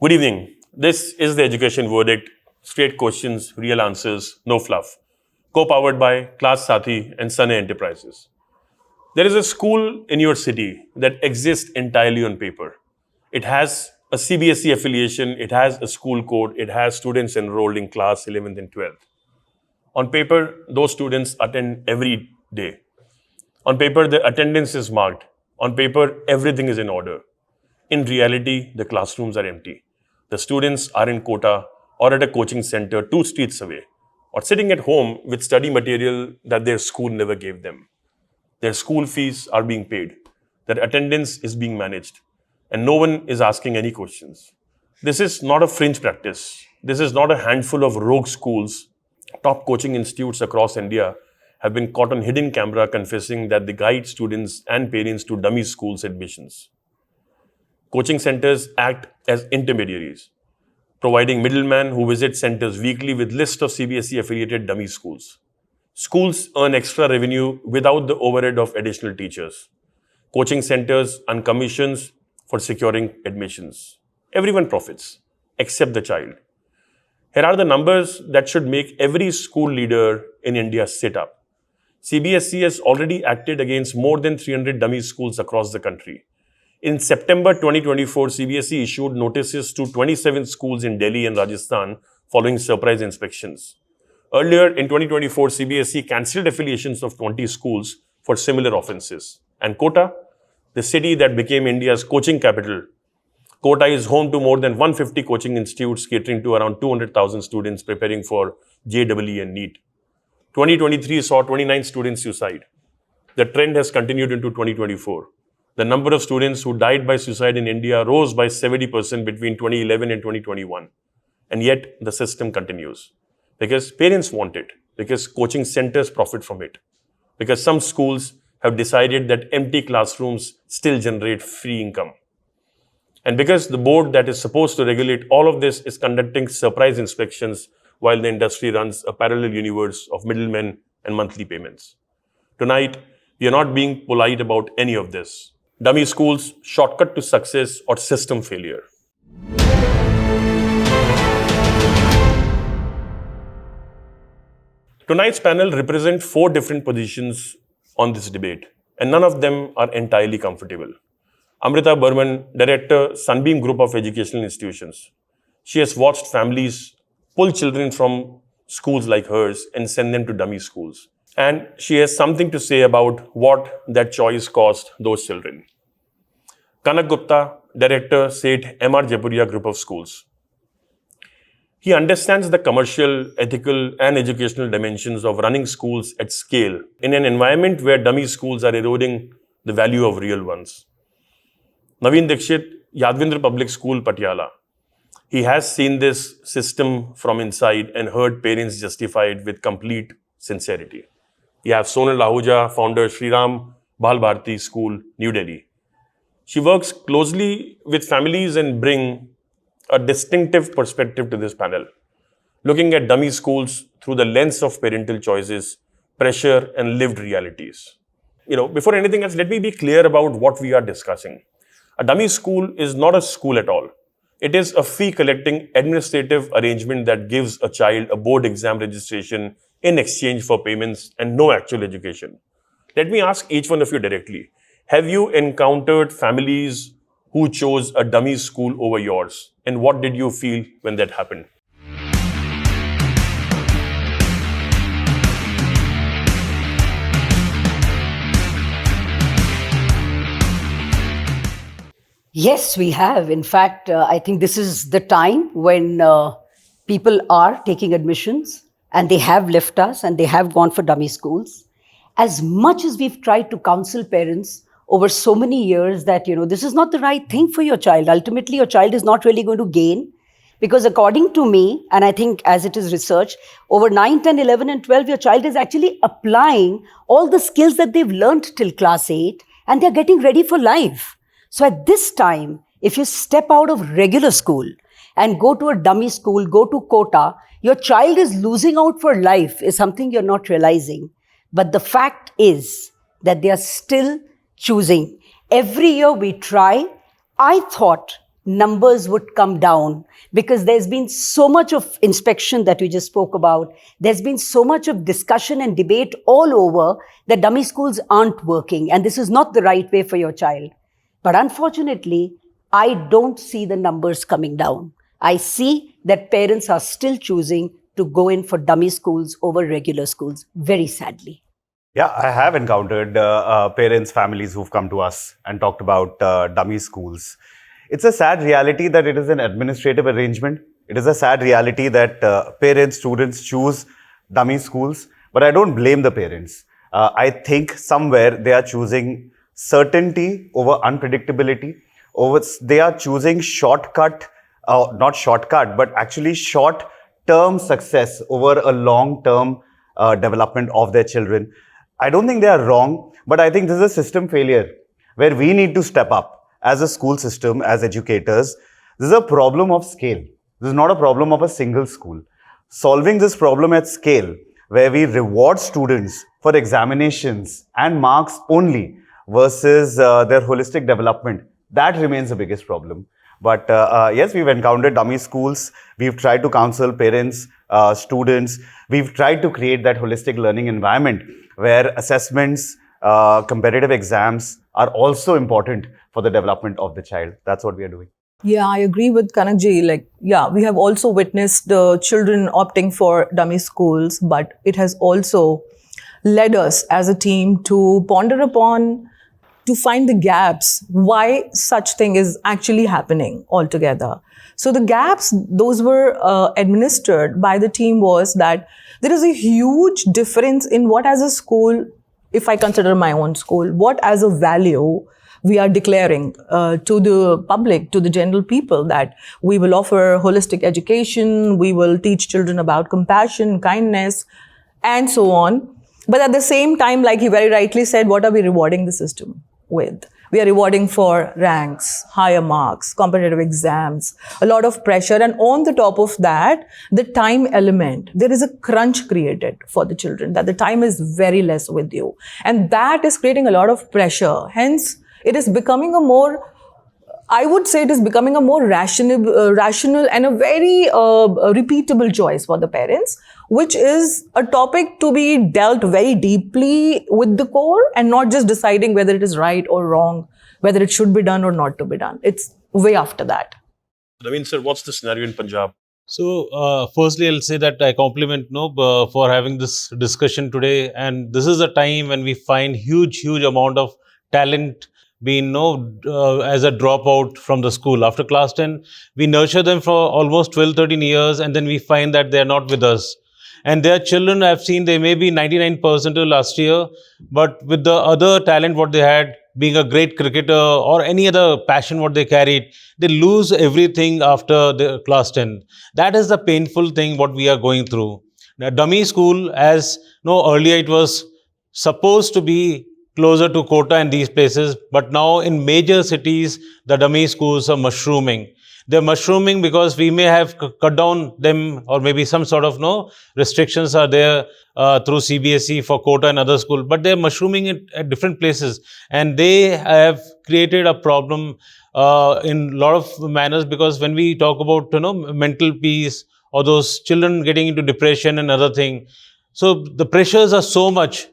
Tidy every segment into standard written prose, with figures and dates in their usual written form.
Good evening. This is the Education Verdict. Straight questions, real answers, no fluff. Co-powered by Class Sathi and Sunny Enterprises. There is a school in your city that exists entirely on paper. It has a CBSE affiliation, it has a school code, it has students enrolled in class 11th and 12th. On paper, those students attend every day. On paper, the attendance is marked. On paper, everything is in order. In reality, the classrooms are empty. The students are in Kota or at a coaching center 2 streets away, or sitting at home with study material that their school never gave them. Their school fees are being paid. Their attendance is being managed. And no one is asking any questions. This is not a fringe practice. This is not a handful of rogue schools. Top coaching institutes across India have been caught on hidden camera confessing that they guide students and parents to dummy schools admissions. Coaching centers act as intermediaries, providing middlemen who visit centers weekly with list of CBSE affiliated dummy schools. Schools earn extra revenue without the overhead of additional teachers. Coaching centers earn commissions for securing admissions. Everyone profits, except the child. Here are the numbers that should make every school leader in India sit up. CBSE has already acted against more than 300 dummy schools across the country. In September 2024, CBSE issued notices to 27 schools in Delhi and Rajasthan following surprise inspections. Earlier in 2024, CBSE cancelled affiliations of 20 schools for similar offences. And Kota, the city that became India's coaching capital, Kota is home to more than 150 coaching institutes catering to around 200,000 students preparing for JEE and NEET. 2023 saw 29 students suicide. The trend has continued into 2024. The number of students who died by suicide in India rose by 70% between 2011 and 2021. And yet the system continues. Because parents want it. Because coaching centers profit from it. Because some schools have decided that empty classrooms still generate free income. And because the board that is supposed to regulate all of this is conducting surprise inspections while the industry runs a parallel universe of middlemen and monthly payments. Tonight, we are not being polite about any of this. Dummy schools, shortcut to success or system failure. Tonight's panel represents 4 different positions on this debate, and none of them are entirely comfortable. Amrita Burman, Director, Sunbeam Group of Educational Institutions. She has watched families pull children from schools like hers and send them to dummy schools. And she has something to say about what that choice cost those children. Kanak Gupta, Director, Seth M.R. Jaipuriya Group of Schools. He understands the commercial, ethical, and educational dimensions of running schools at scale in an environment where dummy schools are eroding the value of real ones. Navin Dixit, Yadvindra Public School, Patiala. He has seen this system from inside and heard parents justify it with complete sincerity. You have Sonal Ahluja, founder Shriram Bal Bharati School, New Delhi. She works closely with families and bring a distinctive perspective to this panel, looking at dummy schools through the lens of parental choices, pressure, and lived realities. Before anything else, let me be clear about what we are discussing. A dummy school is not a school at all. It is a fee-collecting administrative arrangement that gives a child a board exam registration in exchange for payments and no actual education. Let me ask each one of you directly. Have you encountered families who chose a dummy school over yours? And what did you feel when that happened? Yes, we have. In fact, I think this is the time when people are taking admissions and they have left us and they have gone for dummy schools. As much as we've tried to counsel parents over so many years that, this is not the right thing for your child. Ultimately, your child is not really going to gain. Because according to me, and I think as it is researched, over 9, 10, 11 and 12, your child is actually applying all the skills that they've learned till class 8 and they're getting ready for life. So at this time, if you step out of regular school and go to a dummy school, go to Kota, your child is losing out for life is something you're not realizing. But the fact is that they are still choosing. Every year we try. I thought numbers would come down, because there's been so much of inspection that we just spoke about. There's been so much of discussion and debate all over that dummy schools aren't working and this is not the right way for your child. But unfortunately, I don't see the numbers coming down. I see that parents are still choosing to go in for dummy schools over regular schools, very sadly. Yeah, I have encountered parents, families who've come to us and talked about dummy schools. It's a sad reality that it is an administrative arrangement. It is a sad reality that parents, students choose dummy schools, but I don't blame the parents. I think somewhere they are choosing certainty over unpredictability. They are choosing not shortcut, but actually short-term success over a long-term development of their children. I don't think they are wrong, but I think this is a system failure where we need to step up as a school system, as educators. This is a problem of scale. This is not a problem of a single school. Solving this problem at scale, where we reward students for examinations and marks only versus their holistic development, that remains the biggest problem. But yes, we've encountered dummy schools. We've tried to counsel parents, students. We've tried to create that holistic learning environment where assessments, competitive exams are also important for the development of the child. That's what we are doing. Yeah, I agree with Kanakji. We have also witnessed the children opting for dummy schools, but it has also led us as a team to ponder upon, to find the gaps, why such thing is actually happening altogether. So the gaps, those were administered by the team, was that there is a huge difference in what as a school, if I consider my own school, what as a value we are declaring to the public, to the general people, that we will offer holistic education, we will teach children about compassion, kindness, and so on. But at the same time, like he very rightly said, what are we rewarding the system with? We are rewarding for ranks, higher marks, competitive exams, a lot of pressure. And on the top of that, the time element, there is a crunch created for the children, that the time is very less with you. And that is creating a lot of pressure. Hence, it is becoming a more, I would say it is becoming a more rational and a very repeatable choice for the parents, which is a topic to be dealt very deeply with the core and not just deciding whether it is right or wrong, whether it should be done or not to be done. It's way after that. Navin sir, what's the scenario in Punjab? So, firstly, I'll say that I compliment Nob for having this discussion today. And this is a time when we find huge amount of talent being as a dropout from the school. After class 10, we nurture them for almost 12, 13 years, and then we find that they're not with us. And their children, I've seen, they may be 99% last year, but with the other talent what they had, being a great cricketer or any other passion what they carried, they lose everything after the class 10. That is the painful thing what we are going through. Now, dummy school, as earlier it was supposed to be closer to Kota and these places, but now in major cities, the dummy schools are mushrooming. They're mushrooming because we may have cut down them, or maybe some sort of restrictions are there through CBSE for Kota and other schools, but they're mushrooming it at different places, and they have created a problem in a lot of manners, because when we talk about mental peace or those children getting into depression and other thing, so the pressures are so much.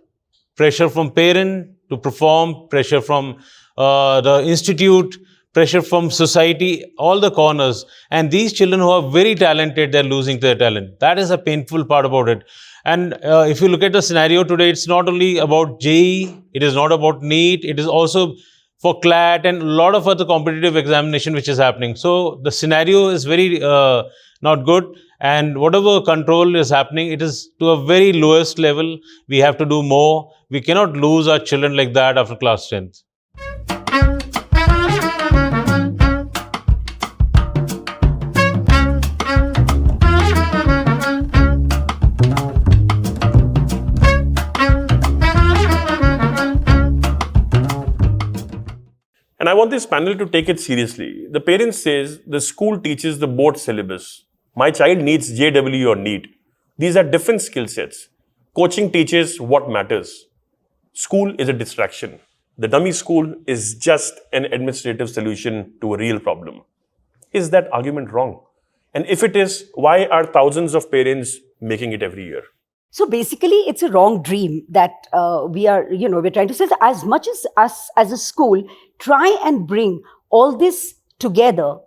Pressure from parent to perform, pressure from the institute, pressure from society, all the corners. And these children who are very talented, they're losing their talent. That is a painful part about it. And if you look at the scenario today, it's not only about JEE, it is not about NEET, it is also for CLAT and a lot of other competitive examination which is happening. So the scenario is very not good. And whatever control is happening, it is to a very lowest level. We have to do more. We cannot lose our children like that after class 10th. And I want this panel to take it seriously. The parent says the school teaches the board syllabus. My child needs JEE or NEET. These are different skill sets. Coaching teaches what matters. School is a distraction. The dummy school is just an administrative solution to a real problem. is that argument wrong? And if it is, why are thousands of parents making it every year? So basically, it's a wrong dream that we're trying to say that as much as us as a school try and bring all this together,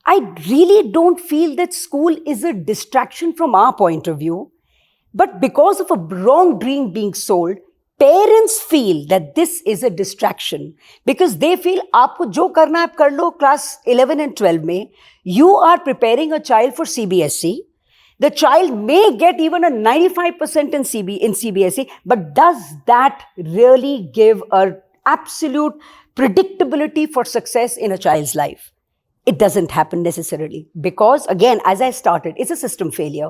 I really don't feel that school is a distraction from our point of view. But because of a wrong dream being sold, parents feel that this is a distraction because they feel aapko jo karna hai aap kar lo class 11 and 12 mein. You are preparing a child for CBSE. The child may get even a 95% in CBSE, but does that really give an absolute predictability for success in a child's life? It doesn't happen necessarily because, again, as I started, it's a system failure.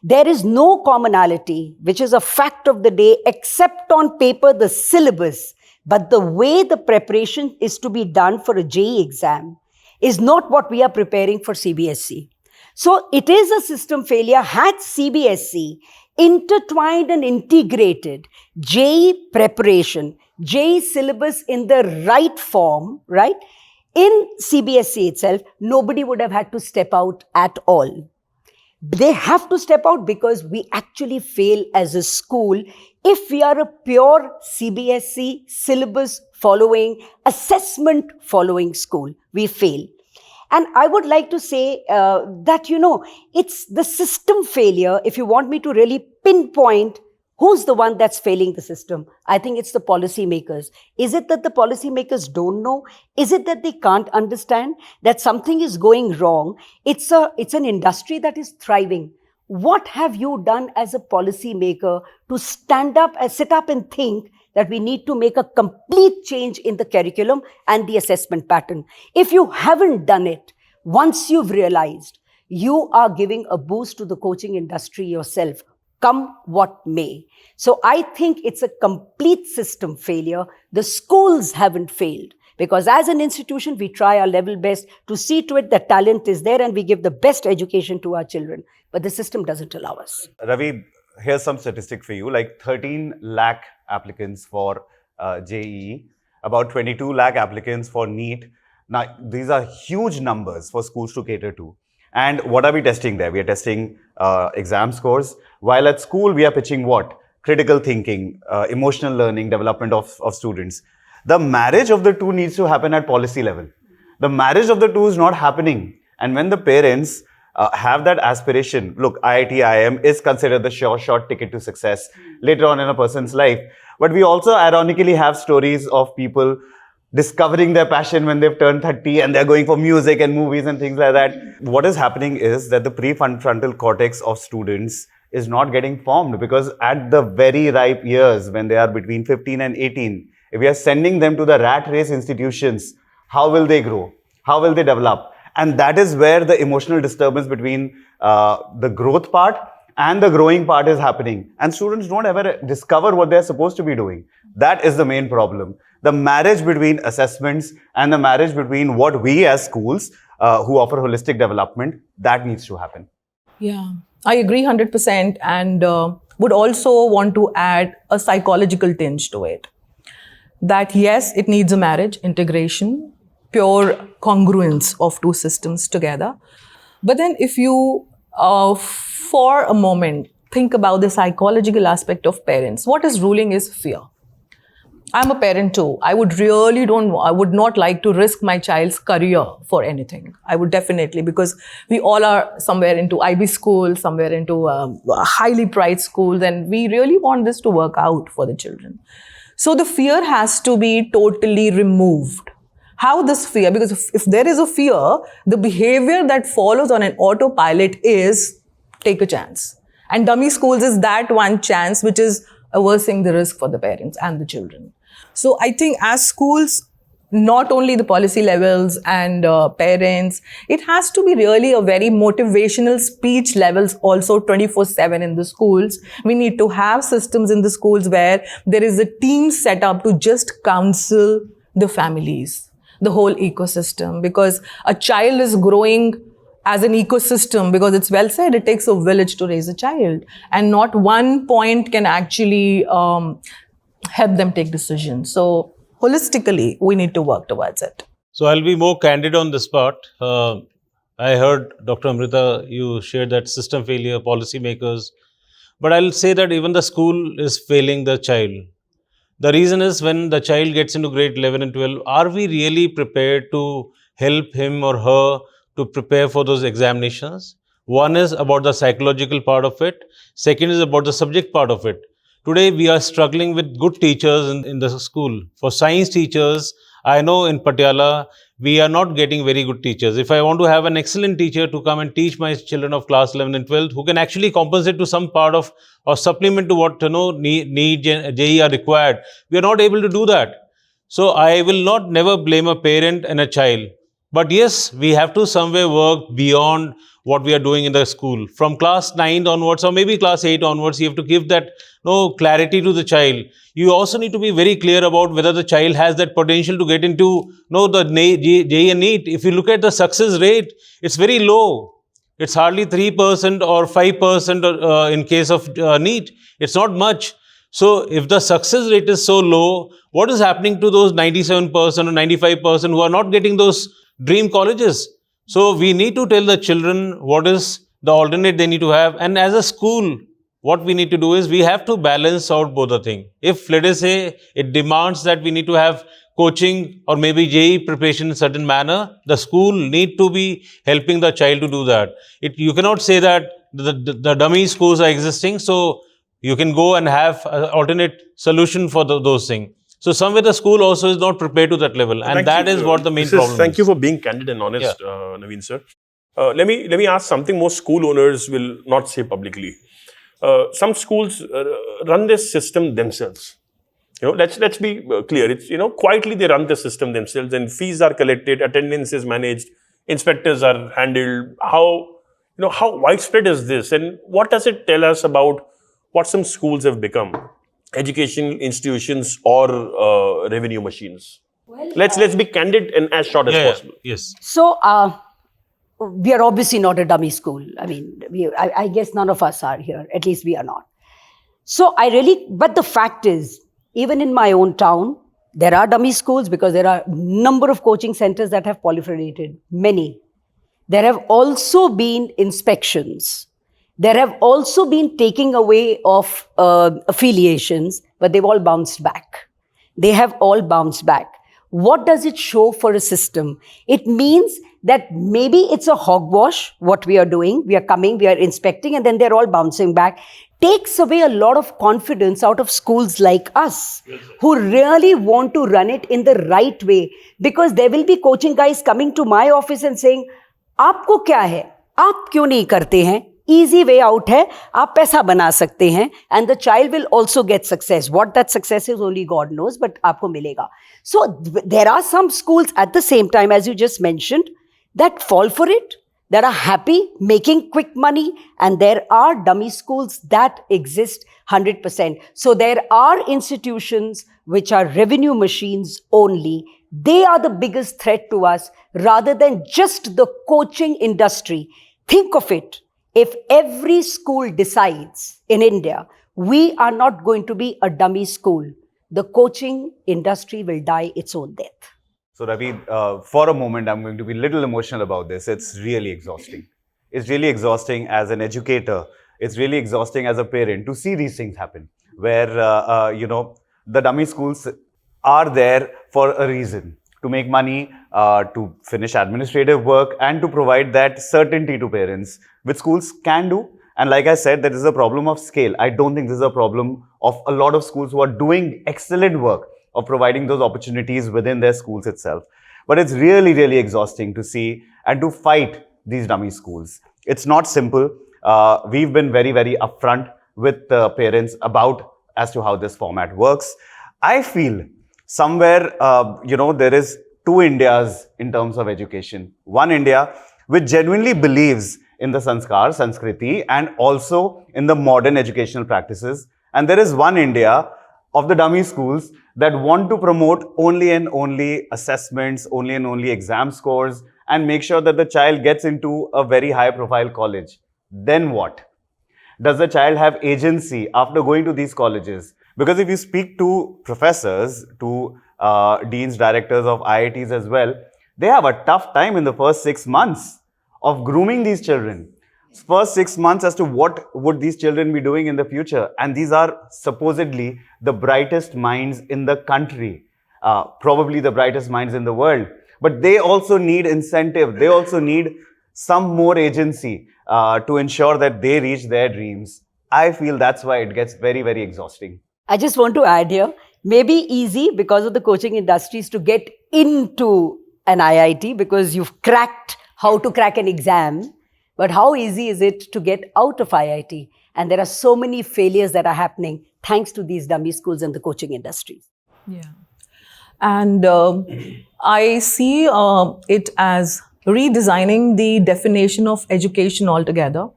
There is no commonality, which is a fact of the day, except on paper, the syllabus. But the way the preparation is to be done for a JEE exam is not what we are preparing for CBSE. So it is a system failure. Had CBSE intertwined and integrated JEE preparation, JEE syllabus in the right form, right? In CBSE itself, nobody would have had to step out at all. They have to step out because we actually fail as a school if we are a pure CBSE syllabus following, assessment following school. We fail. And I would like to say that, it's the system failure. If you want me to really pinpoint who's the one that's failing the system, I think it's the policymakers. Is it that the policymakers don't know? Is it that they can't understand that something is going wrong? It's an industry that is thriving. What have you done as a policymaker to sit up and think that we need to make a complete change in the curriculum and the assessment pattern? If you haven't done it, once you've realized, you are giving a boost to the coaching industry yourself, come what may. So I think it's a complete system failure. The schools haven't failed because as an institution, we try our level best to see to it that talent is there and we give the best education to our children. But the system doesn't allow us. Ravi, here's some statistic for you. Like 13 lakh applicants for JEE, about 22 lakh applicants for NEET. Now, these are huge numbers for schools to cater to. And what are we testing there? We are testing exam scores. While at school, we are pitching what? Critical thinking, emotional learning, development of students. The marriage of the two needs to happen at policy level. The marriage of the two is not happening. And when the parents have that aspiration, look, IIT, IIM is considered the short ticket to success later on in a person's life. But we also ironically have stories of people discovering their passion when they've turned 30 and they're going for music and movies and things like that. What is happening is that the prefrontal cortex of students is not getting formed because at the very ripe years when they are between 15 and 18, if we are sending them to the rat race institutions, how will they grow? How will they develop? And that is where the emotional disturbance between the growth part and the growing part is happening. And students don't ever discover what they're supposed to be doing. That is the main problem. The marriage between assessments and the marriage between what we as schools who offer holistic development, that needs to happen. Yeah, I agree 100% and would also want to add a psychological tinge to it. That yes, it needs a marriage, integration, pure congruence of two systems together. But then if you, for a moment, think about the psychological aspect of parents, what is ruling is fear. I'm a parent too. I would not like to risk my child's career for anything. I would definitely, because we all are somewhere into IB school, somewhere into highly priced schools, and we really want this to work out for the children. So the fear has to be totally removed. How this fear? Because if there is a fear, the behavior that follows on an autopilot is take a chance. And dummy schools is that one chance which is aversing the risk for the parents and the children. So I think as schools, not only the policy levels and parents, it has to be really a very motivational speech levels also 24/7 in the schools. We need to have systems in the schools where there is a team set up to just counsel the families, the whole ecosystem, because a child is growing as an ecosystem, because it's well said, it takes a village to raise a child, and not one point can actually help them take decisions. So holistically, we need to work towards it. So I'll be more candid on this part. I heard Dr. Amrita, you shared that system failure, policymakers. But I'll say that even the school is failing the child. The reason is when the child gets into grade 11 and 12, are we really prepared to help him or her to prepare for those examinations? One is about the psychological part of it. Second is about the subject part of it. Today, we are struggling with good teachers in the school. For science teachers, I know in Patiala, we are not getting very good teachers. If I want to have an excellent teacher to come and teach my children of class 11 and 12, who can actually compensate to some part of or supplement to what NEET, JEE are required, we are not able to do that. So I will not never blame a parent and a child. But yes, we have to somewhere work beyond what we are doing in the school. From class 9 onwards, or maybe class 8 onwards, you have to give that clarity to the child. You also need to be very clear about whether the child has that potential to get into the JEE and NEET. If you look at the success rate, it's very low. It's hardly 3% or 5% in case of NEET. It's not much. So if the success rate is so low, what is happening to those 97% or 95% who are not getting those dream colleges? So we need to tell the children what is the alternate they need to have. And as a school, what we need to do is we have to balance out both the thing. If, let us say, it demands that we need to have coaching or maybe JEE preparation in a certain manner, the school need to be helping the child to do that. You cannot say that the dummy schools are existing, so you can go and have an alternate solution for those things. So somewhere the school also is not prepared to that level, and that is what the main problem is. Thank you for being candid and honest, Navin sir. Let me ask something most school owners will not say publicly. Some schools run this system themselves. Let's be clear. It's quietly they run the system themselves, and fees are collected, attendance is managed, inspectors are handled. How widespread is this, and what does it tell us about what some schools have become? Education institutions or revenue machines? Well, let's be candid and as short as possible. Yes. So we are obviously not a dummy school. I mean, I guess none of us are here. At least we are not. So but the fact is, even in my own town, there are dummy schools because there are a number of coaching centers that have proliferated. Many. There have also been inspections. There have also been taking away of affiliations, but they've all bounced back. They have all bounced back. What does it show for a system? It means that maybe it's a hogwash, what we are doing. We are coming, we are inspecting, and then they're all bouncing back. Takes away a lot of confidence out of schools like us, who really want to run it in the right way. Because there will be coaching guys coming to my office and saying, "Aapko kya hai? Aap kyun nahi karte hain? Easy way out hai, aap paisa bana sakte hain," and the child will also get success. What that success is, only God knows, but aapko milega. So there are some schools at the same time, as you just mentioned, that fall for it, that are happy making quick money, and there are dummy schools that exist 100%. So there are institutions which are revenue machines only. They are the biggest threat to us rather than just the coaching industry. Think of it. If every school decides in India, we are not going to be a dummy school, the coaching industry will die its own death. So Ravi, for a moment, I'm going to be a little emotional about this. It's really exhausting. It's really exhausting as an educator. It's really exhausting as a parent to see these things happen, where, the dummy schools are there for a reason, to make money, to finish administrative work, and to provide that certainty to parents, which schools can do. And like I said, there is a problem of scale. I don't think this is a problem of a lot of schools who are doing excellent work of providing those opportunities within their schools itself. But it's really, really exhausting to see and to fight these dummy schools. It's not simple. We've been very, very upfront with parents about as to how this format works. I feel somewhere, there is two Indias in terms of education. One India which genuinely believes in the sanskar, sanskriti, and also in the modern educational practices. And there is one India of the dummy schools that want to promote only and only assessments, only and only exam scores, and make sure that the child gets into a very high profile college. Then what? Does the child have agency after going to these colleges? Because if you speak to professors, to deans, directors of IITs as well, they have a tough time in the first 6 months of grooming these children. First 6 months as to what would these children be doing in the future. And these are supposedly the brightest minds in the country, probably the brightest minds in the world. But they also need incentive. They also need some more agency to ensure that they reach their dreams. I feel that's why it gets very, very exhausting. I just want to add here, maybe easy because of the coaching industries to get into an IIT because you've cracked how to crack an exam. But how easy is it to get out of IIT? And there are so many failures that are happening thanks to these dummy schools and the coaching industries. Yeah. And I see it as redesigning the definition of education altogether.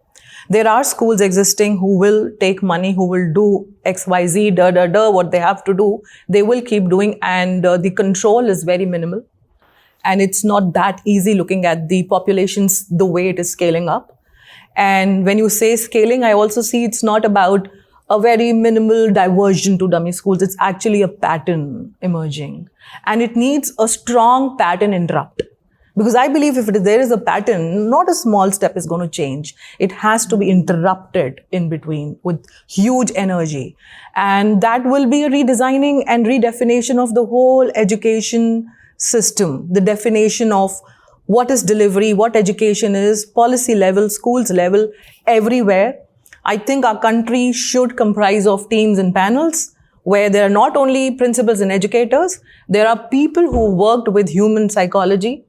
There are schools existing who will take money, who will do XYZ, what they have to do. They will keep doing, and the control is very minimal. And it's not that easy looking at the populations, the way it is scaling up. And when you say scaling, I also see it's not about a very minimal diversion to dummy schools. It's actually a pattern emerging. And it needs a strong pattern interrupt. Because I believe if there is a pattern, not a small step is going to change. It has to be interrupted in between with huge energy. And that will be a redesigning and redefinition of the whole education system, the definition of what is delivery, what education is, policy level, schools level, everywhere. I think our country should comprise of teams and panels where there are not only principals and educators, there are people who worked with human psychology,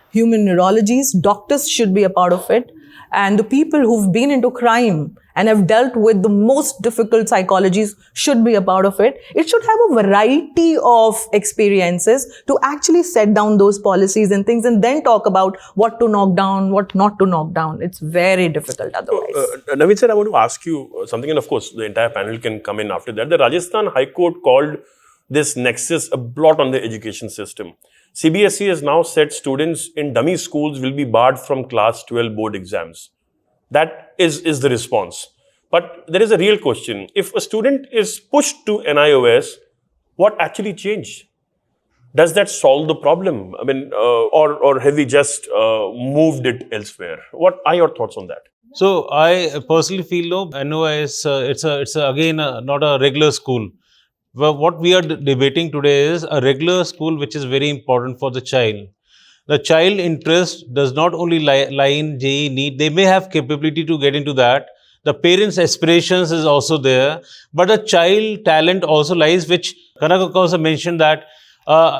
human neurologies, doctors should be a part of it, and the people who've been into crime and have dealt with the most difficult psychologies should be a part of it. It should have a variety of experiences to actually set down those policies and things and then talk about what to knock down, what not to knock down. It's very difficult otherwise. Navin sir, I want to ask you something, and of course, the entire panel can come in after that. The Rajasthan High Court called this nexus a blot on the education system. CBSE has now said students in dummy schools will be barred from class 12 board exams. That is the response. But there is a real question. If a student is pushed to NIOS, what actually changed? Does that solve the problem? I mean, or have we just moved it elsewhere? What are your thoughts on that? So I personally feel NOS, it's again not a regular school. Well, what we are debating today is a regular school which is very important for the child. The child interest does not only lie in JEE, NEET. They may have capability to get into that. The parents' aspirations is also there. But the child talent also lies, which Kanak also mentioned that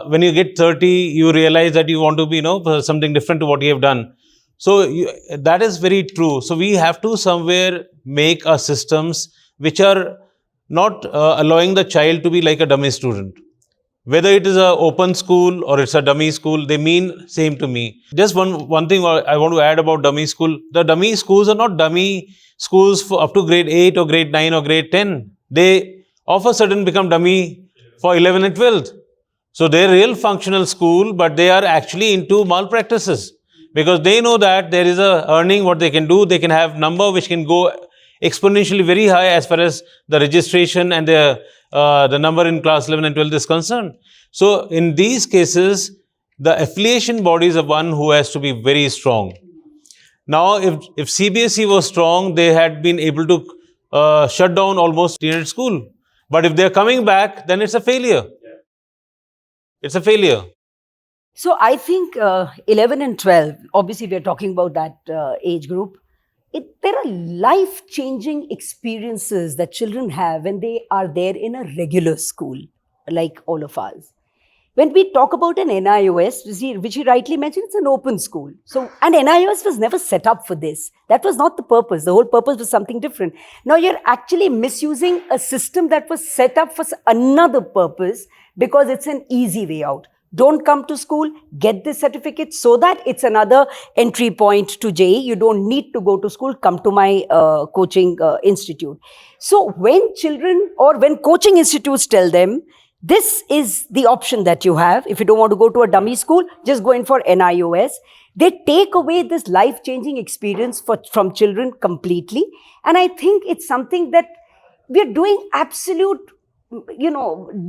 when you get 30, you realize that you want to be, something different to what you have done. So that is very true. So we have to somewhere make our systems which are not allowing the child to be like a dummy student. Whether it is an open school or it's a dummy school, they mean same to me. Just one thing I want to add about dummy school. The dummy schools are not dummy schools for up to grade 8 or grade 9 or grade 10. They of a sudden become dummy for 11 and 12th. So they're real functional school, but they are actually into malpractices. Because they know that there is a earning what they can do. They can have number which can go exponentially very high as far as the registration and the number in class 11 and 12 is concerned. So in these cases, the affiliation bodies are one who has to be very strong. Now, if CBSE was strong, they had been able to shut down almost teenage school. But if they're coming back, then it's a failure. It's a failure. So I think 11 and 12, obviously we're talking about that age group. There are life-changing experiences that children have when they are there in a regular school, like all of us. When we talk about an NIOS, which he rightly mentioned, it's an open school. So, and NIOS was never set up for this. That was not the purpose. The whole purpose was something different. Now you're actually misusing a system that was set up for another purpose because it's an easy way out. Don't come to school, get this certificate so that it's another entry point to JEE. You don't need to go to school, come to my coaching institute. So when children or when coaching institutes tell them, this is the option that you have. If you don't want to go to a dummy school, just go in for NIOS. They take away this life-changing experience from children completely. And I think it's something that we're doing absolute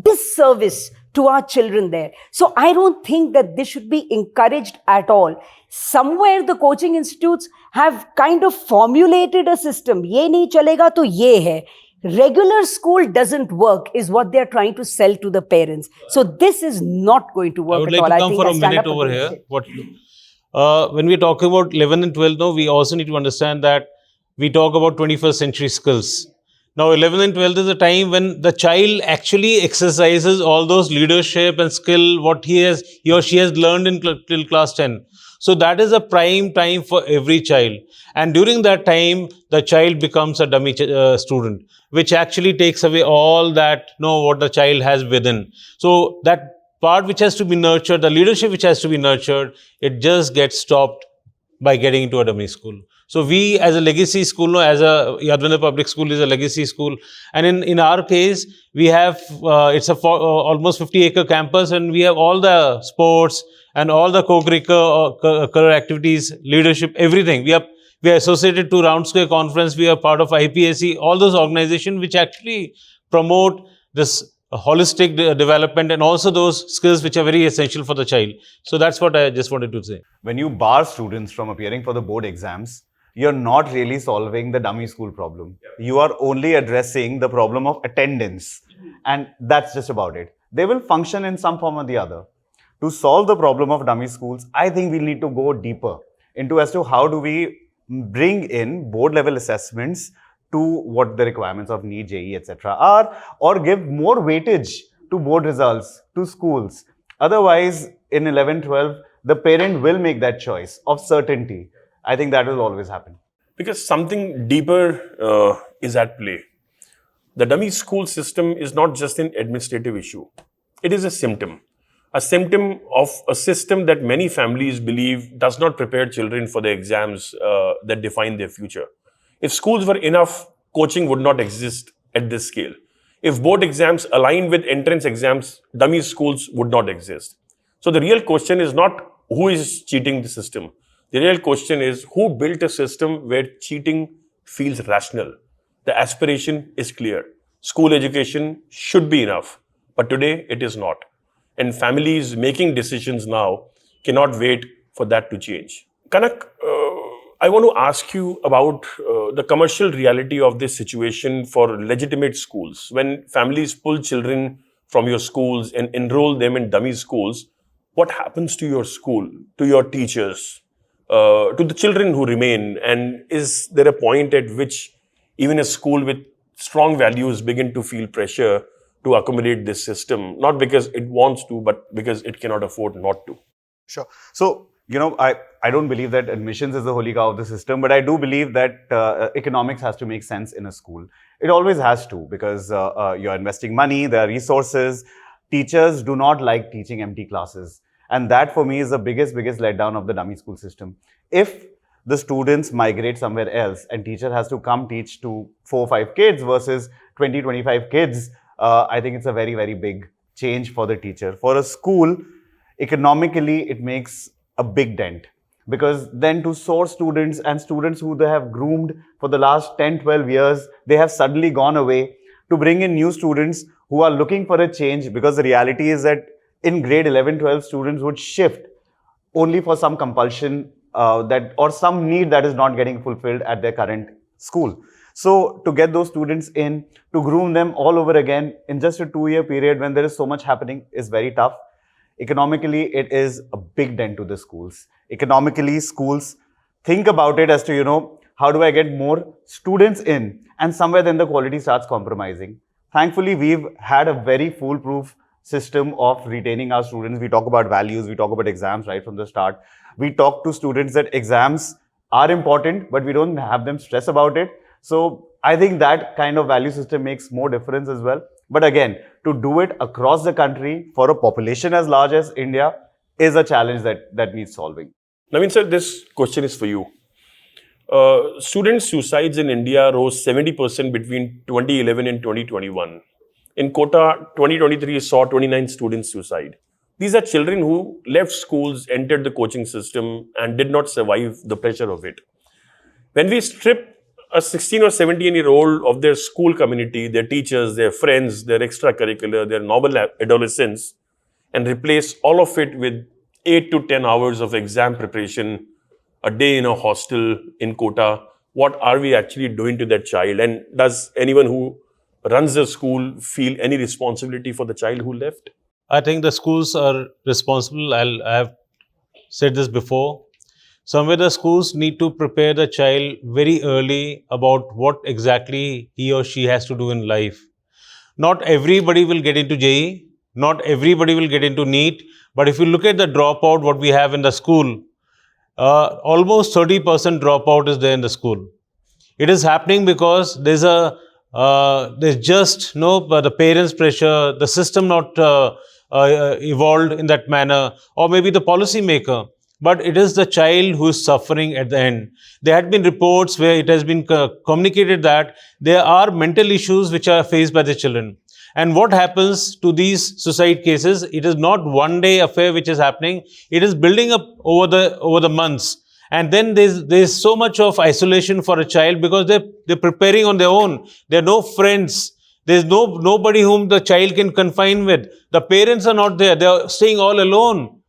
disservice to our children there. So I don't think that this should be encouraged at all. Somewhere the coaching institutes have kind of formulated a system. Ye nahi chalega to ye hai. Regular school doesn't work is what they're trying to sell to the parents. So this is not going to I work would at like all. to come for a stand minute up over against here. it. When we talk about 11 and 12, no, we also need to understand that we talk about 21st century skills. Now, 11 and 12 is a time when the child actually exercises all those leadership and skill what he or she has learned in till class 10. So that is a prime time for every child. And during that time, the child becomes a dummy student, which actually takes away all that, what the child has within. So that part which has to be nurtured, the leadership which has to be nurtured, it just gets stopped by getting into a dummy school. So we as a legacy school, as a Yadvinder Public School is a legacy school. And in our case, we have, it's a almost 50-acre campus, and we have all the sports and all the co-curricular activities, leadership, everything. We are associated to Round Square Conference. We are part of IPSC, all those organizations which actually promote this holistic development and also those skills which are very essential for the child. So that's what I just wanted to say. When you bar students from appearing for the board exams, you're not really solving the dummy school problem. You are only addressing the problem of attendance. And that's just about it. They will function in some form or the other. To solve the problem of dummy schools, I think we need to go deeper into as to how do we bring in board level assessments to what the requirements of NEET, JEE, etc. are, or give more weightage to board results, to schools. Otherwise, in 11, 12, the parent will make that choice of certainty. I think that will always happen. Because something deeper is at play. The dummy school system is not just an administrative issue. It is a symptom of a system that many families believe does not prepare children for the exams that define their future. If schools were enough, coaching would not exist at this scale. If board exams aligned with entrance exams, dummy schools would not exist. So the real question is not who is cheating the system. The real question is who built a system where cheating feels rational. The aspiration is clear. School education should be enough, but today it is not. And families making decisions now cannot wait for that to change. Kanak, I want to ask you about the commercial reality of this situation for legitimate schools. When families pull children from your schools and enroll them in dummy schools, what happens to your school, to your teachers, to the children who remain? And is there a point at which even a school with strong values begin to feel pressure to accommodate this system, not because it wants to, but because it cannot afford not to? Sure. So, I don't believe that admissions is the holy cow of the system, but I do believe that economics has to make sense in a school. It always has to, because you're investing money, there are resources. Teachers do not like teaching empty classes. And that for me is the biggest letdown of the dummy school system. If the students migrate somewhere else and teacher has to come teach to 4 or 5 kids versus 20, 25 kids, I think it's a very big change for the teacher. For a school, economically, it makes a big dent, because then to source students and students who they have groomed for the last 10, 12 years, they have suddenly gone away, to bring in new students who are looking for a change, because the reality is that in grade 11, 12, students would shift only for some compulsion or some need that is not getting fulfilled at their current school. So to get those students in, to groom them all over again in just a 2-year period when there is so much happening is very tough. Economically, it is a big dent to the schools. Economically, schools think about it as to, how do I get more students in? And somewhere then the quality starts compromising. Thankfully, we've had a very foolproof system of retaining our students. We talk about values, we talk about exams right from the start. We talk to students that exams are important, but we don't have them stress about it. So I think that kind of value system makes more difference as well. But again, to do it across the country for a population as large as India is a challenge that needs solving. Navin sir, this question is for you. Student suicides in India rose 70% between 2011 and 2021. In Kota, 2023 saw 29 students suicide. These are children who left schools, entered the coaching system, and did not survive the pressure of it. When we strip a 16 or 17-year-old of their school community, their teachers, their friends, their extracurricular, their normal adolescence, and replace all of it with 8 to 10 hours of exam preparation, a day in a hostel in Kota, what are we actually doing to that child? And does anyone who runs the school feel any responsibility for the child who left? I think the schools are responsible. I have said this before. Somewhere the schools need to prepare the child very early about what exactly he or she has to do in life. Not everybody will get into JEE, not everybody will get into NEET, but if you look at the dropout, what we have in the school, almost 30% dropout is there in the school. It is happening because there's just the parents' pressure, the system not evolved in that manner, or maybe the policy maker. But it is the child who is suffering at the end. There had been reports where it has been communicated that there are mental issues which are faced by the children. And what happens to these suicide cases? It is not one day affair which is happening. It is building up over the months. And then there's so much of isolation for a child because they're preparing on their own. There are no friends. There's nobody whom the child can confine with. The parents are not there. They are staying all alone.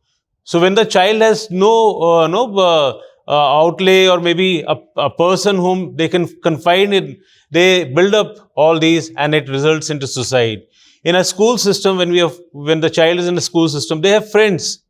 So when the child has no outlay or maybe a person whom they can confide in, they build up all these and it results into suicide. In a school system, when the child is in a school system, they have friends,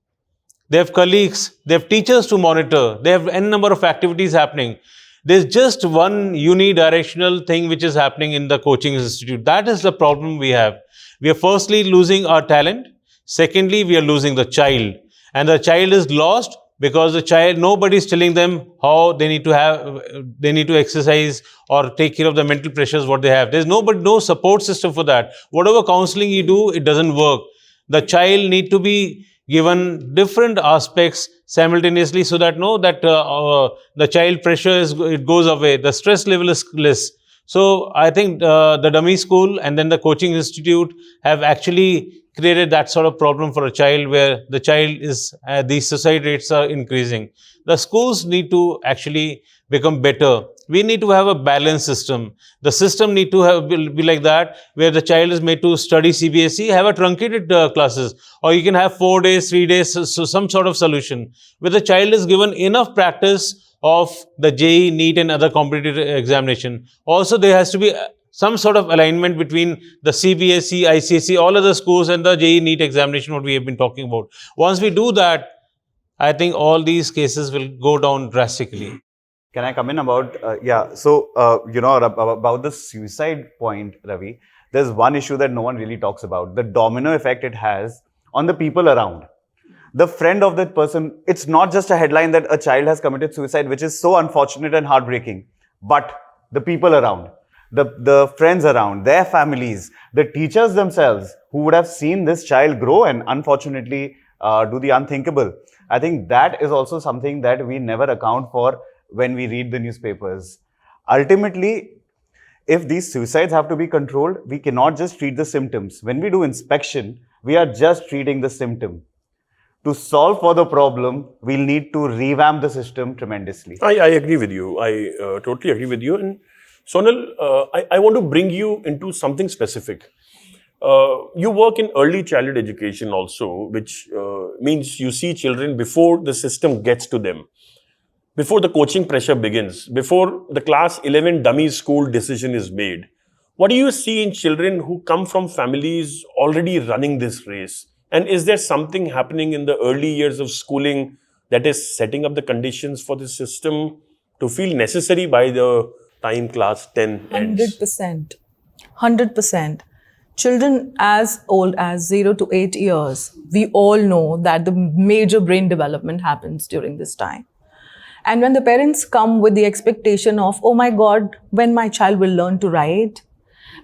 they have colleagues, they have teachers to monitor, they have n number of activities happening. There's just one unidirectional thing which is happening in the coaching institute. That is the problem we have. We are firstly losing our talent. Secondly, we are losing the child. And the child is lost because nobody is telling them how they need to exercise or take care of the mental pressures what they have. There's no support system for that. Whatever counseling you do, it doesn't work. The child need to be given different aspects simultaneously so that the child pressure it goes away. The stress level is less. So I think the dummy school and then the coaching institute have actually created that sort of problem for a child where the child is, these suicide rates are increasing. The schools need to actually become better. We need to have a balanced system. The system need to be like that, where the child is made to study CBSE, have a truncated classes, or you can have 4 days, 3 days, so some sort of solution, where the child is given enough practice of the JEE, NEET and other competitive examination. Also, there has to be some sort of alignment between the CBSE, ICSE, all other schools and the JEE NEET examination, what we have been talking about. Once we do that, I think all these cases will go down drastically. Can I come in about, so, about the suicide point, Ravi, there's one issue that no one really talks about, the domino effect it has on the people around. The friend of that person, it's not just a headline that a child has committed suicide, which is so unfortunate and heartbreaking, but the people around, the friends around, their families, the teachers themselves who would have seen this child grow and unfortunately do the unthinkable. I think that is also something that we never account for when we read the newspapers. Ultimately, if these suicides have to be controlled, we cannot just treat the symptoms. When we do inspection, we are just treating the symptom. To solve for the problem, we'll need to revamp the system tremendously. I agree with you. I totally agree with you. And Sonal, I want to bring you into something specific. You work in early childhood education also, which means you see children before the system gets to them, before the coaching pressure begins, before the class 11 dummy school decision is made. What do you see in children who come from families already running this race? And is there something happening in the early years of schooling that is setting up the conditions for the system to feel necessary by the time class 10 ends? 100%. Children as old as 0 to 8 years, we all know that the major brain development happens during this time. And when the parents come with the expectation of, oh my God, when my child will learn to write,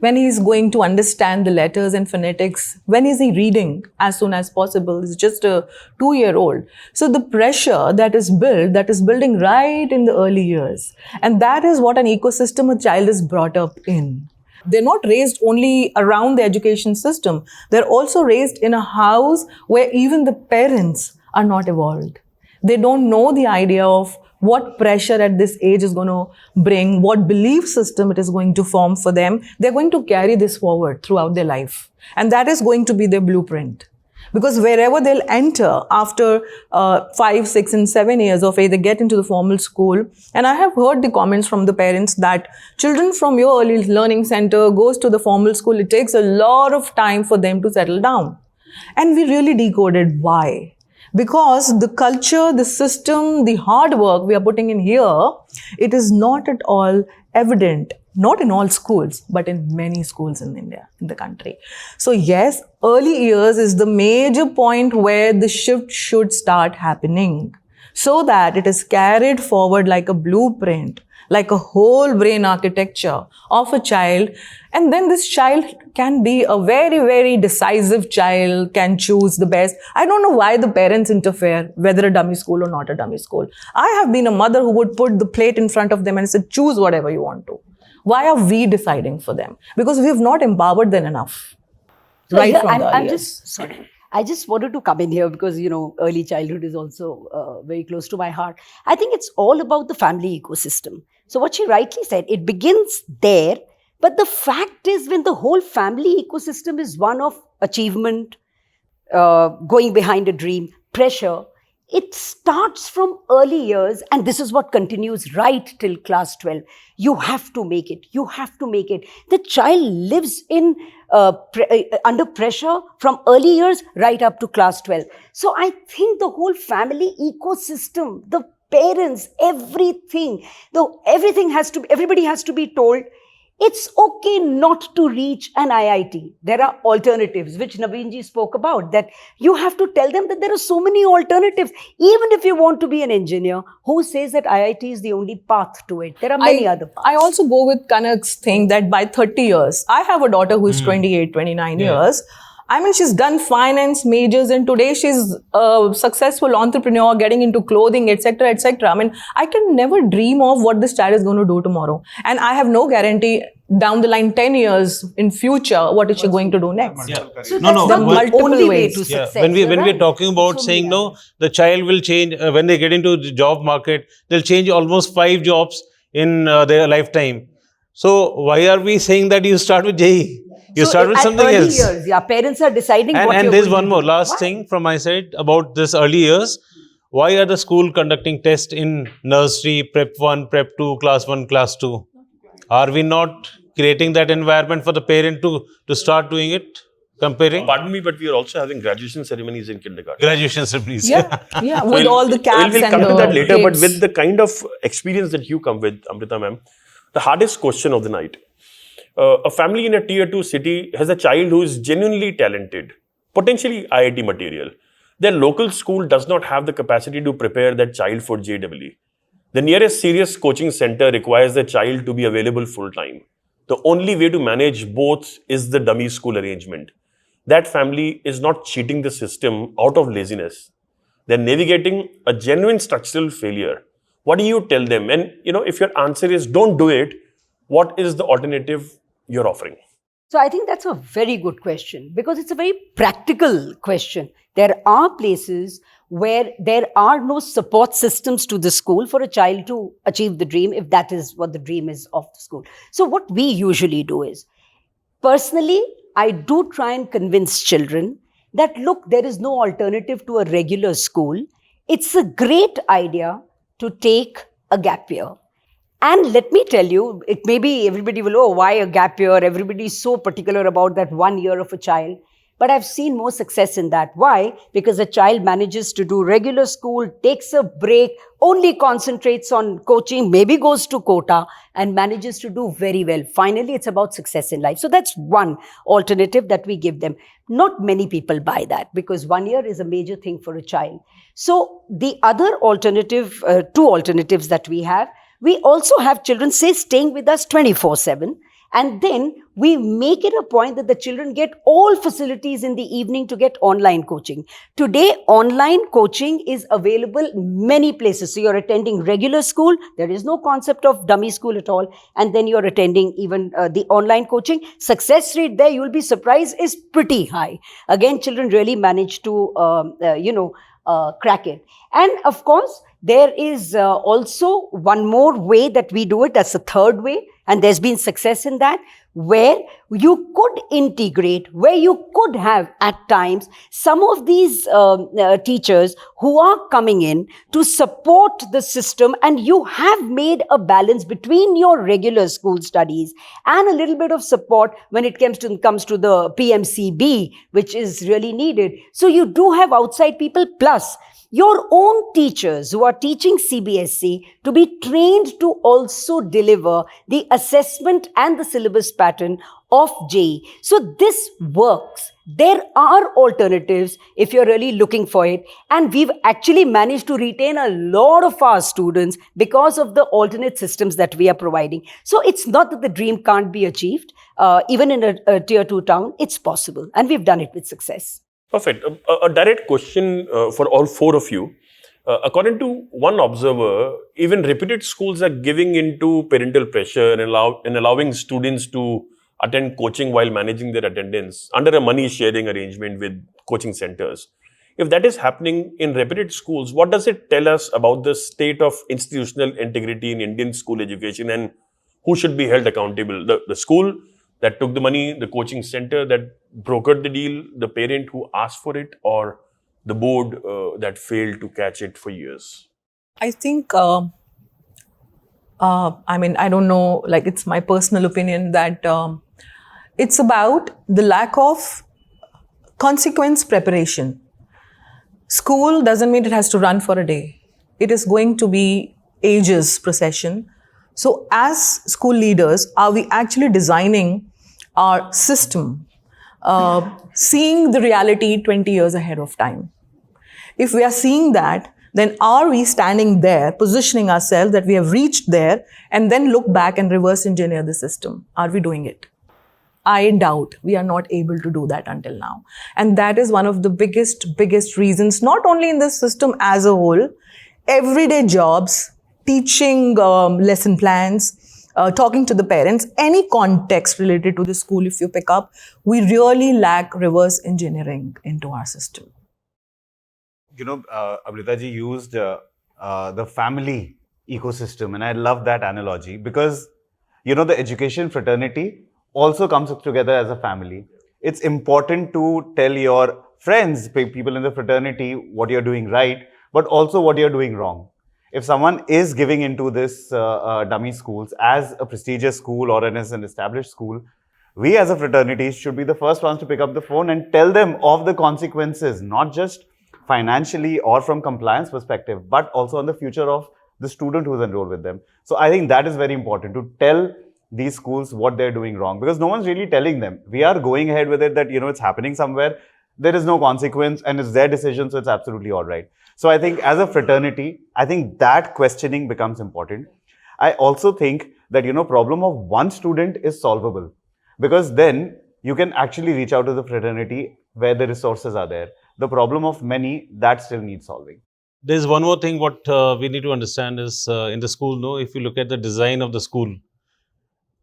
when he's going to understand the letters and phonetics, when is he reading as soon as possible? He's just a 2-year-old. So the pressure that is building right in the early years. And that is what an ecosystem a child is brought up in. They're not raised only around the education system. They're also raised in a house where even the parents are not evolved. They don't know the idea of what pressure at this age is going to bring, what belief system it is going to form for them, they're going to carry this forward throughout their life. And that is going to be their blueprint. Because wherever they'll enter after 5, 6, and 7 years of age, they get into the formal school. And I have heard the comments from the parents that children from your early learning center goes to the formal school. It takes a lot of time for them to settle down. And we really decoded why. Because the culture, the system, the hard work we are putting in here, it is not at all evident. Not in all schools, but in many schools in India, in the country. So yes, early years is the major point where the shift should start happening, so that it is carried forward like a blueprint, like a whole brain architecture of a child. And then this child can be a very, very decisive child, can choose the best. I don't know why the parents interfere, whether a dummy school or not a dummy school. I have been a mother who would put the plate in front of them and said, choose whatever you want to. Why are we deciding for them? Because we have not empowered them enough. So Right here, from the I'm earliest. just sorry. I just wanted to come in here because, early childhood is also very close to my heart. I think it's all about the family ecosystem. So what she rightly said, it begins there. But the fact is, when the whole family ecosystem is one of achievement, going behind a dream, pressure, it starts from early years, and this is what continues right till class 12. You have to make it. You have to make it. The child lives in under pressure from early years right up to class 12. So I think the whole family ecosystem, the parents, everything, everybody has to be told, it's okay not to reach an IIT. There are alternatives, which Navinji spoke about, that you have to tell them that there are so many alternatives. Even if you want to be an engineer, who says that IIT is the only path to it? There are many other paths. I also go with Kanak's thing that by 30 years, I have a daughter who is 28, 29 years. I mean, she's done finance majors and today she's a successful entrepreneur getting into clothing, etc., etc. I mean, I can never dream of what this child is going to do tomorrow. And I have no guarantee down the line 10 years in future, what is she going to do next? So that's no, the but- only way to Yeah, success. when we're right? talking about So saying many no, the child will change when they get into the job market. They'll change almost 5 jobs in their lifetime. So why are we saying that you start with JEE? You start with at something early else. Years, parents are deciding what And you're there's going one to more do. last Why? thing from my side about this early years. Why are the school conducting tests in nursery, prep 1, prep 2, class 1, class 2? Are we not creating that environment for the parent to start doing it? Comparing? Pardon me, but we are also having graduation ceremonies in kindergarten. Graduation ceremonies. Yeah, with all the caps We'll and come to the that later, but kids. with the kind of experience that you come with, Amrita ma'am, the hardest question of the night. A family in a tier 2 city has a child who is genuinely talented, potentially IIT material. Their local school does not have the capacity to prepare that child for JEE. The nearest serious coaching center requires the child to be available full-time. The only way to manage both is the dummy school arrangement. That family is not cheating the system out of laziness. They're navigating a genuine structural failure. What do you tell them? And if your answer is don't do it, what is the alternative you're offering? So I think that's a very good question because it's a very practical question. There are places where there are no support systems to the school for a child to achieve the dream, if that is what the dream is of the school. So what we usually do is, personally, I do try and convince children that, look, there is no alternative to a regular school. It's a great idea to take a gap year. And let me tell you, it may be everybody will, why a gap year? Everybody is so particular about that 1 year of a child. But I've seen more success in that. Why? Because a child manages to do regular school, takes a break, only concentrates on coaching, maybe goes to quota and manages to do very well. Finally, it's about success in life. So that's one alternative that we give them. Not many people buy that because 1 year is a major thing for a child. So the other alternative, two alternatives that we have, we also have children, say, staying with us 24/7. And then we make it a point that the children get all facilities in the evening to get online coaching. Today, online coaching is available many places. So you're attending regular school. There is no concept of dummy school at all. And then you're attending even the online coaching. Success rate there, you'll be surprised, is pretty high. Again, children really manage to, crack it. And of course, There is also one more way that we do it. That's the third way. And there's been success in that, where you could integrate, where you could have at times some of these teachers who are coming in to support the system, and you have made a balance between your regular school studies and a little bit of support when it comes to the PMCB, which is really needed. So you do have outside people, plus your own teachers who are teaching CBSE to be trained to also deliver the assessment and the syllabus pattern of JEE. So this works. There are alternatives if you're really looking for it. And we've actually managed to retain a lot of our students because of the alternate systems that we are providing. So it's not that the dream can't be achieved. Even in a tier 2 town, it's possible. And we've done it with success. Perfect. A direct question for all four of you. According to one observer, even reputed schools are giving into parental pressure and allowing students to attend coaching while managing their attendance under a money sharing arrangement with coaching centers. If that is happening in reputed schools, what does it tell us about the state of institutional integrity in Indian school education, and who should be held accountable? The school that took the money, the coaching center that brokered the deal, the parent who asked for it, or the board that failed to catch it for years? I think, I don't know, like, it's my personal opinion that it's about the lack of consequence preparation. School doesn't mean it has to run for a day. It is going to be ages procession. So as school leaders, are we actually designing our system, seeing the reality 20 years ahead of time? If we are seeing that, then are we standing there, positioning ourselves that we have reached there, and then look back and reverse engineer the system? Are we doing it? I doubt we are not able to do that until now. And that is one of the biggest reasons, not only in the system as a whole, everyday jobs, teaching lesson plans, talking to the parents, any context related to the school, if you pick up, we really lack reverse engineering into our system. You know, Amrita ji used the family ecosystem, and I love that analogy because, you know, the education fraternity also comes together as a family. It's important to tell your friends, people in the fraternity, what you're doing right, but also what you're doing wrong. If someone is giving into this dummy schools as a prestigious school or as an established school, we as a fraternity should be the first ones to pick up the phone and tell them of the consequences, not just financially or from compliance perspective, but also on the future of the student who's enrolled with them. So I think that is very important, to tell these schools what they're doing wrong, because no one's really telling them. We are going ahead with it that, you know, it's happening somewhere. There is no consequence and it's their decision, so it's absolutely all right. So I think as a fraternity, I think that questioning becomes important. I also think that, you know, problem of one student is solvable, because then you can actually reach out to the fraternity where the resources are there. The problem of many, that still needs solving. There's one more thing what we need to understand is in the school, no, if you look at the design of the school,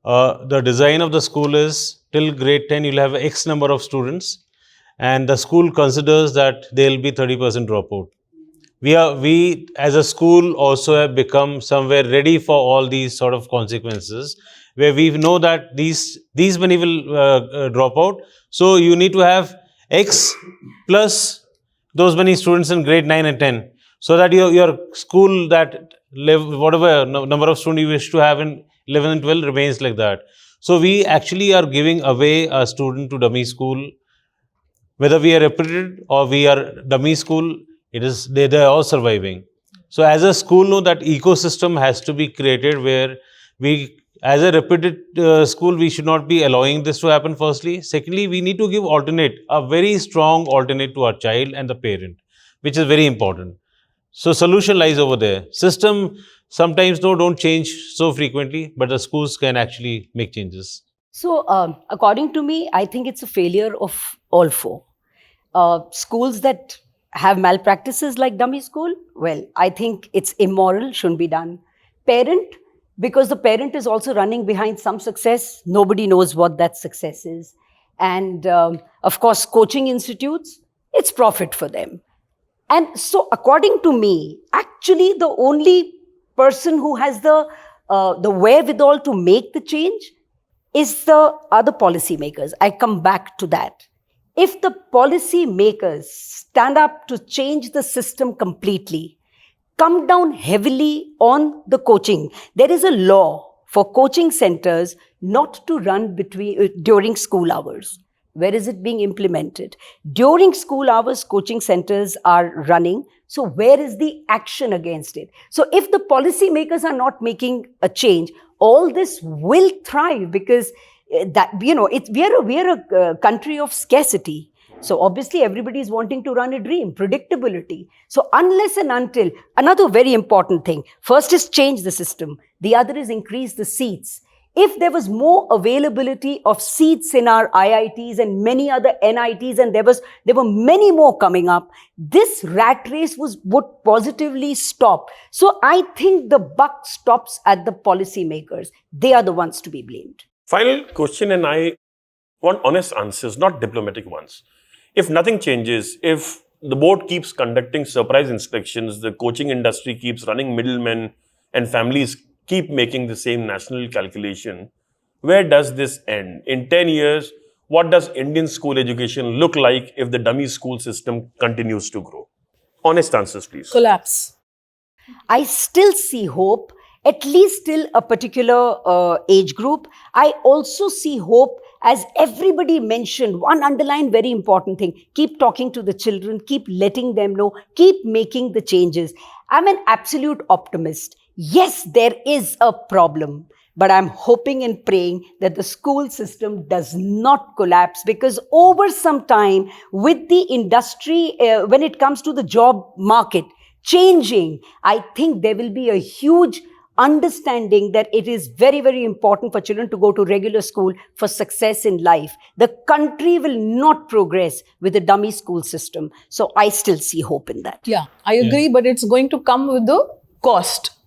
the design of the school is till grade 10, you'll have X number of students, and the school considers that there'll be 30% dropout. We as a school also have become somewhere ready for all these sort of consequences, where we know that these many will drop out. So you need to have X plus those many students in grade 9 and 10, so that your school that whatever number of students you wish to have in 11 and 12 remains like that. So we actually are giving away a student to dummy school, whether we are reputed or we are dummy school. It is they're all surviving. So as a school, no, that ecosystem has to be created where we, as a reputed school, we should not be allowing this to happen. Firstly, secondly, we need to give a very strong alternate to our child and the parent, which is very important. So solution lies over there. System sometimes don't change so frequently, but the schools can actually make changes. So according to me, I think it's a failure of all four. Schools that have malpractices like dummy school, well, I think it's immoral, shouldn't be done. Parent, because the parent is also running behind some success, nobody knows what that success is. And of course, coaching institutes, it's profit for them. And so, according to me, actually the only person who has the wherewithal to make the change is the other policymakers. I come back to that. If the policymakers stand up to change the system completely, come down heavily on the coaching. There is a law for coaching centers not to run during school hours. Where is it being implemented? During school hours, coaching centers are running. So where is the action against it? So if the policymakers are not making a change, all this will thrive because that, we are a country of scarcity. So obviously everybody is wanting to run a dream, predictability. So unless and until, another very important thing, first is change the system. The other is increase the seats. If there was more availability of seats in our IITs and many other NITs, and there were many more coming up, this rat race would positively stop. So I think the buck stops at the policymakers. They are the ones to be blamed. Final question, and I want honest answers, not diplomatic ones. If nothing changes, if the board keeps conducting surprise inspections, the coaching industry keeps running middlemen, and families keep making the same national calculation, where does this end? In 10 years, what does Indian school education look like if the dummy school system continues to grow? Honest answers, please. Collapse. I still see hope, at least till a particular age group. I also see hope, as everybody mentioned, one underlined very important thing. Keep talking to the children, keep letting them know, keep making the changes. I'm an absolute optimist. Yes, there is a problem, but I'm hoping and praying that the school system does not collapse, because over some time, with the industry, when it comes to the job market changing, I think there will be a huge understanding that it is very, very important for children to go to regular school for success in life. The country will not progress with a dummy school system. So I still see hope in that. Yeah, I agree, but it's going to come with the cost.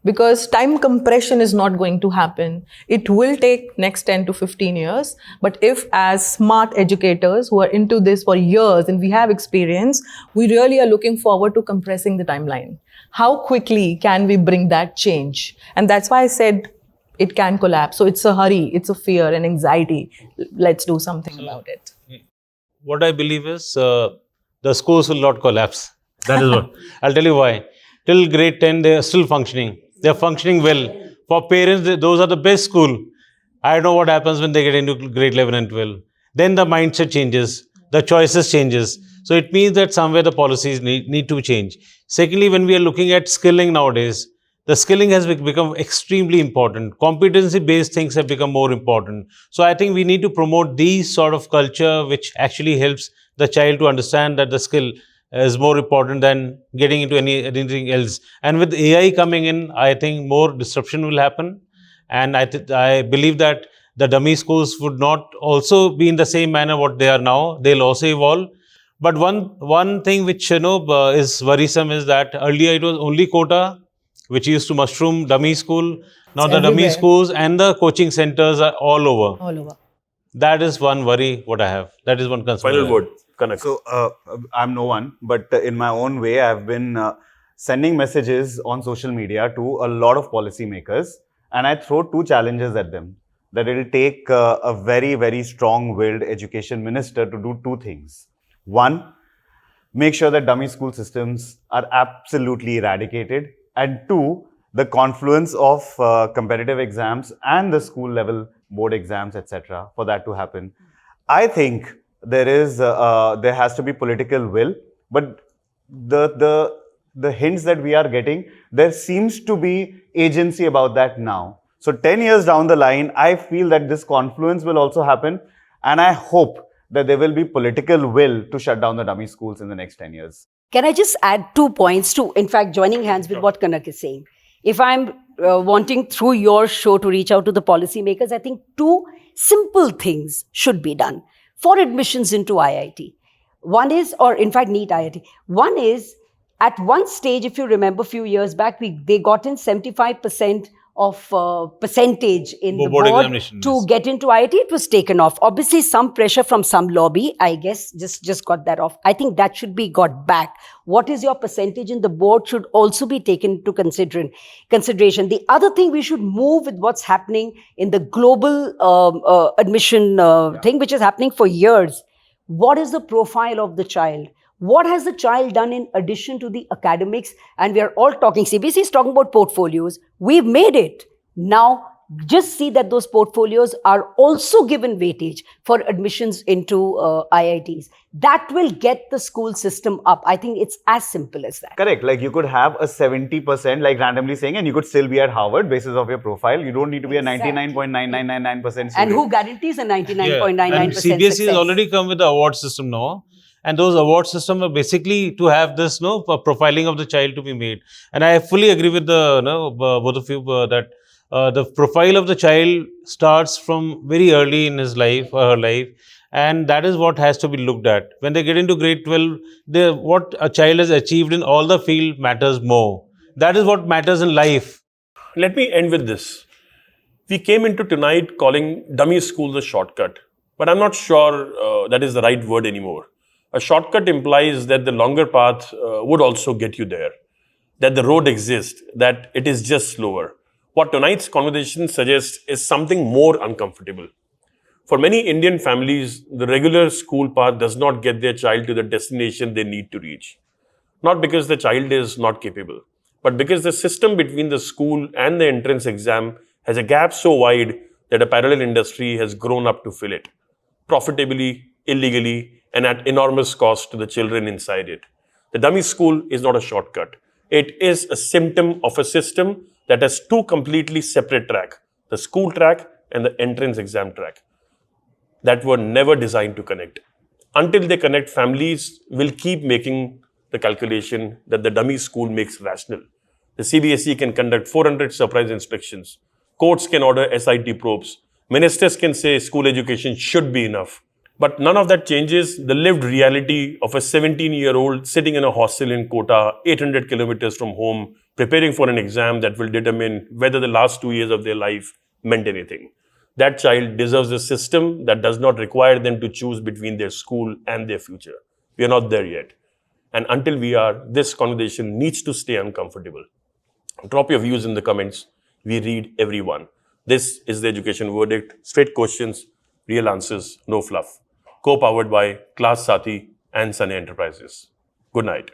Because time compression is not going to happen. It will take next 10 to 15 years. But if, as smart educators who are into this for years and we have experience, we really are looking forward to compressing the timeline. How quickly can we bring that change? And that's why I said it can collapse. So it's a hurry, it's a fear and anxiety. Let's do something about it. What I believe is the schools will not collapse. That is what. I'll tell you why. Till grade 10, they are still functioning. They're functioning well. For parents, those are the best school. I don't know what happens when they get into grade 11 and 12. Then the mindset changes. The choices changes. So it means that somewhere the policies need to change. Secondly, when we are looking at skilling nowadays, the skilling has become extremely important. Competency-based things have become more important. So I think we need to promote these sort of culture which actually helps the child to understand that the skill is more important than getting into anything else. And with AI coming in, I think more disruption will happen. And I believe that the dummy schools would not also be in the same manner what they are now. They'll also evolve. But one thing which is worrisome is that earlier it was only quota, which used to mushroom dummy school. Now the dummy schools and the coaching centers are all over. All over. That is one worry what I have. That is one concern. Final word, Kanak. So, I'm no one, but in my own way, I've been sending messages on social media to a lot of policymakers, and I throw two challenges at them. That it will take a very, very strong-willed education minister to do two things. One, make sure that dummy school systems are absolutely eradicated. And two, the confluence of competitive exams and the school level board exams, etc., for that to happen. I think there has to be political will, but the hints that we are getting, there seems to be agency about that now. So 10 years down the line, I feel that this confluence will also happen, and I hope that there will be political will to shut down the dummy schools in the next 10 years. Can I just add 2 points to, in fact, joining hands with what Kanak is saying? If I'm wanting through your show to reach out to the policymakers, I think 2 simple things should be done for admissions into IIT. One is, or in fact, NEET IIT. One is, at one stage, if you remember a few years back, they got in 75% of percentage in the Board board examination, to yes. get into IIT, it was taken off. Obviously, some pressure from some lobby, I guess, just got that off. I think that should be got back. What is your percentage in the board should also be taken into consideration. The other thing, we should move with what's happening in the global admission thing, which is happening for years. What is the profile of the child? What has the child done in addition to the academics? And we are all talking, CBSE is talking about portfolios. We've made it. Now, just see that those portfolios are also given weightage for admissions into IITs. That will get the school system up. I think it's as simple as that. Correct. Like you could have a 70%, like randomly saying, and you could still be at Harvard basis of your profile. You don't need to be a 99.9999% student. And who guarantees a 99.99% And CBSE success? has already come with the award system now. And those award systems are basically to have this profiling of the child to be made. And I fully agree with the both of you that the profile of the child starts from very early in his life or her life. And that is what has to be looked at. When they get into grade 12, what a child has achieved in all the field matters more. That is what matters in life. Let me end with this. We came into tonight calling dummy schools a shortcut, but I'm not sure that is the right word anymore. A shortcut implies that the longer path would also get you there, that the road exists, that it is just slower. What tonight's conversation suggests is something more uncomfortable. For many Indian families, the regular school path does not get their child to the destination they need to reach. Not because the child is not capable, but because the system between the school and the entrance exam has a gap so wide that a parallel industry has grown up to fill it, profitably, illegally, and at enormous cost to the children inside it. The dummy school is not a shortcut. It is a symptom of a system that has two completely separate tracks, the school track and the entrance exam track, that were never designed to connect. Until they connect, families will keep making the calculation that the dummy school makes rational. The CBSE can conduct 400 surprise inspections. Courts can order SIT probes. Ministers can say school education should be enough. But none of that changes the lived reality of a 17-year-old sitting in a hostel in Kota, 800 kilometers from home, preparing for an exam that will determine whether the last 2 years of their life meant anything. That child deserves a system that does not require them to choose between their school and their future. We are not there yet. And until we are, this conversation needs to stay uncomfortable. Drop your views in the comments. We read everyone. This is the Education Verdict. Straight questions, real answers, no fluff. Co-powered by Class Sathi and Sunny Enterprises. Good night.